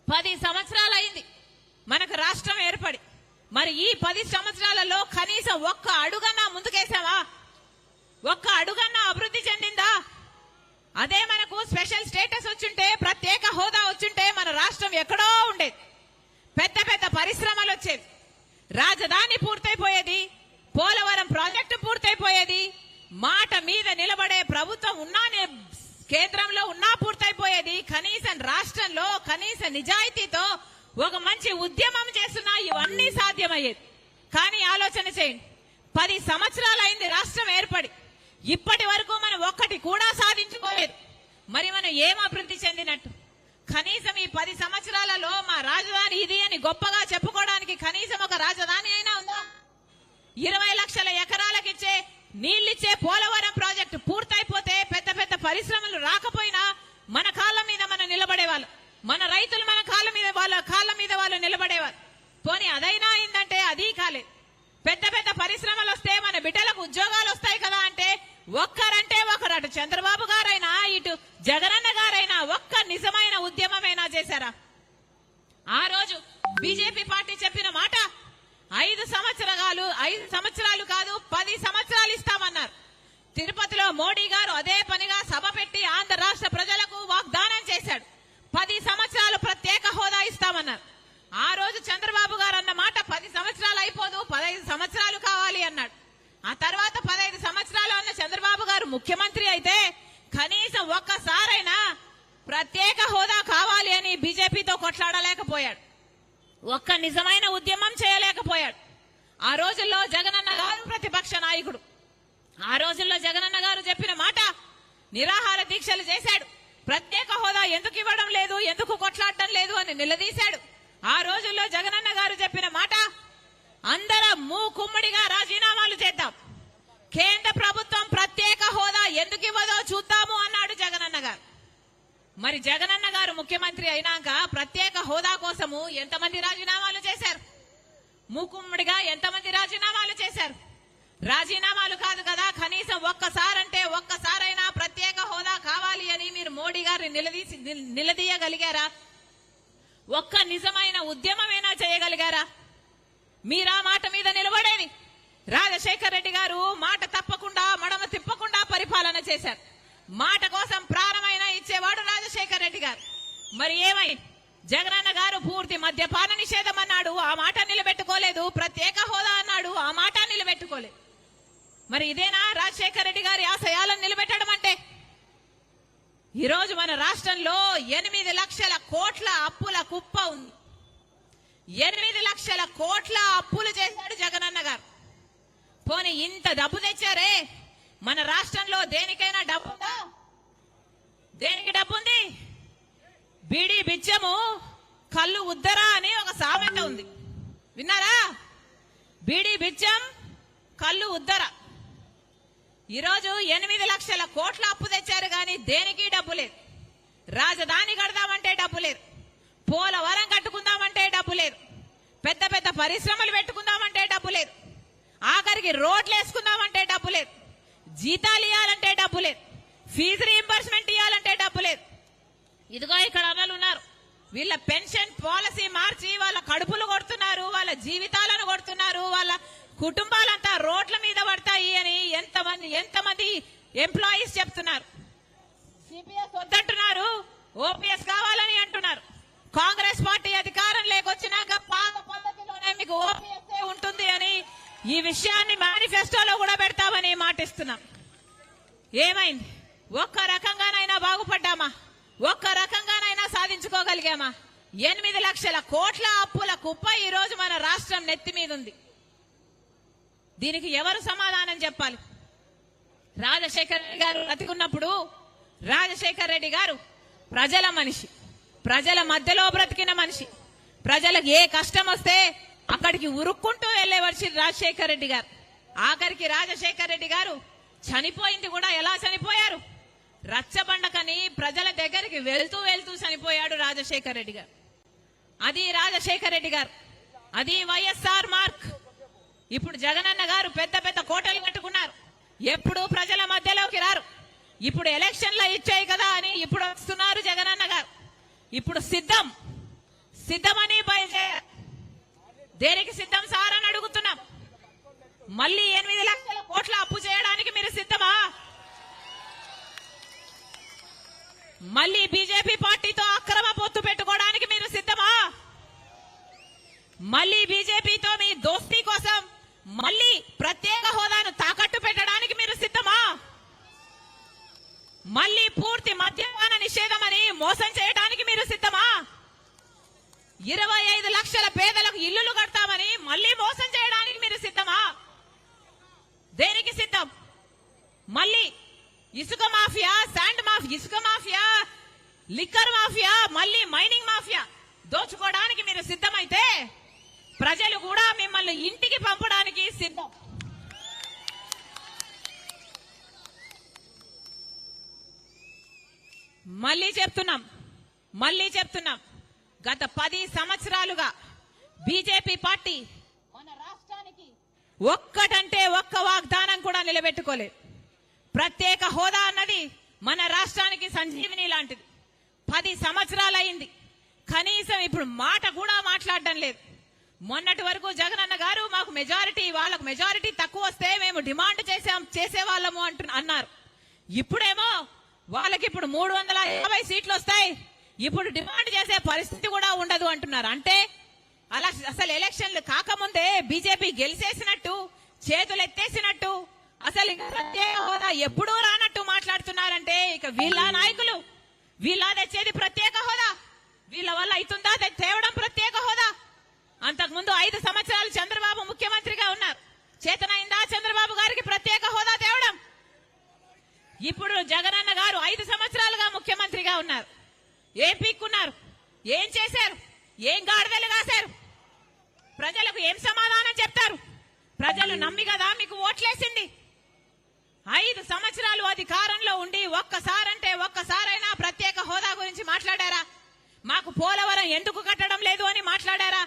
10 సంవత్సరాలు అయింది మనకు రాష్ట్రం ఏర్పడి. మరి ఈ 10 సంవత్సరాలలో కనీసం ఒక్క అడుగన్నా ముందుకేసావా? ఒక్క అడుగన్నా అభివృద్ధి చెందిందా? అదే మనకు స్పెషల్ స్టేటస్ వచ్చుంటే, ప్రత్యేక హోదా వచ్చుంటే మన రాష్ట్రం ఎక్కడో ఉండేది. పెద్ద పెద్ద పరిశ్రమలు వచ్చేవి, రాజధాని పూర్తయిపోయేది, పోలవరం ప్రాజెక్టు పూర్తయిపోయేది, మాట మీద నిలబడే ప్రభుత్వం ఉన్నా, కేంద్రంలో ఉన్నా పూర్తయిపోయేది. కనీసం రాష్ట్రంలో కనీస నిజాయితీతో ఒక మంచి ఉద్యమం చేస్తున్నా ఇవన్నీ సాధ్యమయ్యేది. కానీ ఆలోచన చేయండి, 10 సంవత్సరాలు అయింది రాష్ట్రం ఏర్పడి, ఇప్పటి వరకు మనం ఒక్కటి కూడా సాధించుకోలేదు. మరి మనం ఏం అభివృద్ధి చెందినట్టు? కనీసం ఈ 10 సంవత్సరాలలో మా రాజధాని ఇది అని గొప్పగా చెప్పుకోవడానికి కనీసం ఒక రాజధాని అయినా ఉందా? 20 లక్షల ఎకరాలకిచ్చే నీళ్ళిచ్చే పోలవరం ప్రాజెక్టు పూర్తయిపోతే పెద్ద పెద్ద పరిశ్రమలు రాకపోయినా మన కాళ్ళ మీద మనం నిలబడేవాళ్ళు, మన రైతులు మన కాళ్ళ మీద వాళ్ళు నిలబడేవారు. పోనీ అదైనా అయిందంటే అది కాలేదు. పెద్ద పెద్ద పరిశ్రమలు వస్తే మన బిడ్డలకు ఉద్యోగాలు వస్తాయి కదా అంటే ఒక్కరంటే ఒకరు, అటు చంద్రబాబు గారైనా ఇటు జగనన్న గారైనా ఒక్క నిజమైన ఉద్యమమైనా చేశారా? ఆ రోజు బీజేపీ పార్టీ చెప్పిన మాట 5 సంవత్సరాలు కాదు 10 సంవత్సరాలు ఇస్తామన్నారు. తిరుపతిలో మోడీ గారు అదే పనిగా సభ పెట్టి ఆంధ్ర రాష్ట్ర ప్రజలకు వాగ్దానం చేశాడు, 10 సంవత్సరాలు ప్రత్యేక హోదా ఇస్తామన్నారు. ఆ రోజు చంద్రబాబు గారు అన్న మాట 10 సంవత్సరాలు అయిపోదు 15 సంవత్సరాలు కావాలి అన్నాడు. ఆ తర్వాత 15 సంవత్సరాలు అన్న చంద్రబాబు గారు ముఖ్యమంత్రి అయితే కనీసం ఒక్కసారైనా ప్రత్యేక హోదా కావాలి అని బీజేపీతో కొట్లాడలేకపోయాడు, ఒక్క నిజమైన ఉద్యమం చేయలేకపోయాడు. ఆ రోజుల్లో జగనన్న గారు ప్రతిపక్ష నాయకుడు. ఆ రోజుల్లో జగనన్న గారు చెప్పిన మాట, నిరాహార దీక్షలు చేశాడు, ప్రత్యేక హోదా ఎందుకు ఇవ్వడం లేదు, ఎందుకు కొట్లాడటం లేదు అని నిలదీశాడు. ఆ రోజుల్లో జగనన్న గారు చెప్పిన మాట, అందరం మూకుమ్మడిగా రాజీనామాలు చేద్దాం, కేంద్ర ప్రభుత్వం ప్రత్యేక హోదా ఎందుకు ఇవ్వదో చూద్దాము అన్నాడు జగనన్న గారు. మరి జగనన్న గారు ముఖ్యమంత్రి అయినాక ప్రత్యేక హోదా కోసము ఎంతమంది రాజీనామాలు చేశారు? మూకుమ్మడిగా ఎంతమంది రాజీనామాలు చేశారు? రాజీనామాలు కాదు కదా, కనీసం ఒక్కసారైనా ప్రత్యేక హోదా కావాలి అని మీరు మోడీ గారిని నిలదీయగలిగారా? ఒక్క నిజమైన ఉద్యమమైనా చేయగలిగారా? మీరా మాట మీద నిలబడేది. రాజశేఖర రెడ్డి గారు మాట తప్పకుండా మడమ తిప్పకుండా పరిపాలన చేశారు. మాట కోసం ప్రాణమైనా ఇచ్చేవాడు రాజశేఖర రెడ్డి గారు. మరి ఏమైంది? జగనన్న గారు పూర్తి మద్యపాన నిషేధం అన్నాడు, ఆ మాట నిలబెట్టుకోలేదు. ప్రత్యేక హోదా అన్నాడు, ఆ మాట నిలబెట్టుకోలేదు. మరి ఇదేనా రాజశేఖర రెడ్డి గారి ఆశయాలను నిలబెట్టడం అంటే? ఈరోజు మన రాష్ట్రంలో 8 లక్షల కోట్ల అప్పుల కుప్ప ఉంది. 8 లక్షల కోట్ల అప్పులు చేశాడు జగనన్న గారు. పోనీ ఇంత డబ్బు తెచ్చారే, మన రాష్ట్రంలో దేనికైనా డబ్బుందా? దేనికి డబ్బుంది? బీడీ బిచ్చము కళ్ళు ఉద్దరా అని ఒక సామెత ఉంది, విన్నారా? బీడీ బిచ్చం కళ్ళు ఉద్దర. ఈరోజు 8 లక్షల కోట్ల అప్పు తెచ్చారు కానీ దేనికి డబ్బు లేదు. రాజధాని కడదామంటే డబ్బు లేదు, పోలవరం కట్టుకుందామంటే డబ్బు లేదు, పెద్ద పెద్ద పరిశ్రమలు పెట్టుకుందామంటే డబ్బు లేదు, ఆఖరికి రోడ్లు వేసుకుందామంటే డబ్బు లేదు, జీతాలు ఇవ్వాలంటే డబ్బు లేదు, ఫీజు రీయింబర్స్మెంట్ ఇవ్వాలంటే డబ్బు లేదు. ఇదిగో ఇక్కడ అన్నలు ఉన్నారు, వీళ్ళ పెన్షన్ పాలసీ మార్చి వాళ్ళ కడుపులు కొడుతున్నారు, వాళ్ళ జీవితాలను కొడుతున్నారు, వాళ్ళ కుటుంబాలంతా రోడ్ల మీద పడతాయి అని ఎంతమంది ఎంప్లాయీస్ చెప్తున్నారు. సిపిఎస్ వద్దంటున్నారు, ఓపీఎస్ కావాలని అంటున్నారు. కాంగ్రెస్ పార్టీ అధికారం లేకొచ్చినాక పాత పద్ధతిలోనే మీకు ఓపీఎస్ ఉంటుంది అని ఈ విషయాన్ని మేనిఫెస్టోలో కూడా పెడతామని మాటిస్తున్నాం. ఏమైంది? ఒక్క రకంగానైనా బాగుపడ్డామా? ఒక్క రకంగానైనా సాధించుకోగలిగామా? 8 లక్షల కోట్ల అప్పుల కుప్ప ఈ రోజు మన రాష్ట్రం నెత్తి మీద ఉంది. దీనికి ఎవరు సమాధానం చెప్పాలి? రాజశేఖర రెడ్డి గారు బ్రతికున్నప్పుడు రాజశేఖర రెడ్డి గారు ప్రజల మనిషి, ప్రజల మధ్యలో బ్రతికిన మనిషి. ప్రజలకు ఏ కష్టం వస్తే అక్కడికి ఉరుక్కుంటూ వెళ్లేవర్చి రాజశేఖర రెడ్డి గారు. ఆఖరికి రాజశేఖర రెడ్డి గారు చనిపోయింది కూడా ఎలా చనిపోయారు? రచ్చబండకని ప్రజల దగ్గరికి వెళ్తూ చనిపోయాడు రాజశేఖర రెడ్డి గారు. అది రాజశేఖర రెడ్డి గారు, అది వైఎస్ఆర్ మార్క్. ఇప్పుడు జగనన్న గారు పెద్ద పెద్ద కోటలు కట్టుకున్నారు, ఎప్పుడు ప్రజల మధ్యలోకి రారు. ఇప్పుడు ఎలక్షన్లు ఇచ్చాయి కదా అని ఇప్పుడు వస్తున్నారు జగనన్న గారు. ఇప్పుడు సిద్ధం సిద్ధమని బయలుదేరారు. దేనికి సిద్ధం సార్ అని అడుగుతున్నాం. మళ్ళీ 8 లక్షల కోట్ల అప్పు చేయడానికి మీరు సిద్ధమా? మళ్ళీ బీజేపీ పార్టీతో అక్రమ పొత్తు పెట్టుకోవడానికి మీరు సిద్ధమా? మళ్ళీ బీజేపీతో మీ దోస్తీ కోసం మళ్ళీ ప్రత్యేక హోదాను తాకట్టు పెట్టడానికి మీరు సిద్ధమా? మళ్ళీ పూర్తి మద్యపాన నిషేధమని మోసం చేయడానికి మీరు సిద్ధమా? 25 లక్షల పేదలకు ఇల్లులు కడతామని మళ్ళీ మోసం చేయడానికి మీరు సిద్ధమా? దేనికి సిద్ధం? మళ్ళీ ఇసుక మాఫియా, శాండ్ మాఫియా, ఇసుక మాఫియా, లిక్కర్ మాఫియా, మళ్ళీ మైనింగ్ మాఫియా దోచుకోవడానికి మీరు సిద్ధమైతే ప్రజలు కూడా మిమ్మల్ని ఇంటికి పంపడానికి సిద్ధం. మళ్ళీ చెప్తున్నాం గత 10 సంవత్సరాలుగా బీజేపీ పార్టీ మన రాష్ట్రానికి ఒక్కటంటే ఒక్క వాగ్దానం కూడా నిలబెట్టుకోలేదు. ప్రత్యేక హోదా అన్నది మన రాష్ట్రానికి సంజీవిని లాంటిది. 10 సంవత్సరాలైంది, కనీసం ఇప్పుడు మాట కూడా మాట్లాడడం లేదు. మొన్నటి వరకు జగనన్న గారు మాకు మెజారిటీ, వాళ్ళకు మెజారిటీ తక్కువ వస్తే మేము డిమాండ్ చేసేవాళ్ళము అన్నారు. ఇప్పుడేమో వాళ్ళకి ఇప్పుడు 350 సీట్లు వస్తాయి, ఇప్పుడు డిమాండ్ చేసే పరిస్థితి కూడా ఉండదు అంటున్నారు. అంటే అలా అసలు ఎలక్షన్లు కాకముందే బీజేపీ గెలిచేసినట్టు, చేతులు ఎత్తేసినట్టు, అసలు ఇంకా ప్రత్యేక హోదా ఎప్పుడూ రానట్టు మాట్లాడుతున్నారంటే ఇక వీళ్ళ నాయకులు, వీళ్ళ తెచ్చేది ప్రత్యేక హోదా, వీళ్ళ వల్ల అవుతుందా తేవడం ప్రత్యేక హోదా? అంతకుముందు 5 సంవత్సరాలు చంద్రబాబు ముఖ్యమంత్రిగా ఉన్నారు, చేతనైందా చంద్రబాబు గారికి ప్రత్యేక హోదా తేవడం? ఇప్పుడు జగనన్న గారు 5 సంవత్సరాలుగా ముఖ్యమంత్రిగా ఉన్నారు. ఏం పీక్కున్నారు? ఏం చేశారు? ఏం గాడిదలు కాశారు? ప్రజలకు ఏం సమాధానం చెప్తారు? ప్రజలు నమ్మి కదా మీకు ఓట్లేసింది. 5 సంవత్సరాలు అధికారంలో ఉండి ఒక్కసారైనా ప్రత్యేక హోదా గురించి మాట్లాడారా? మాకు పోలవరం ఎందుకు కట్టడం లేదు అని మాట్లాడారా?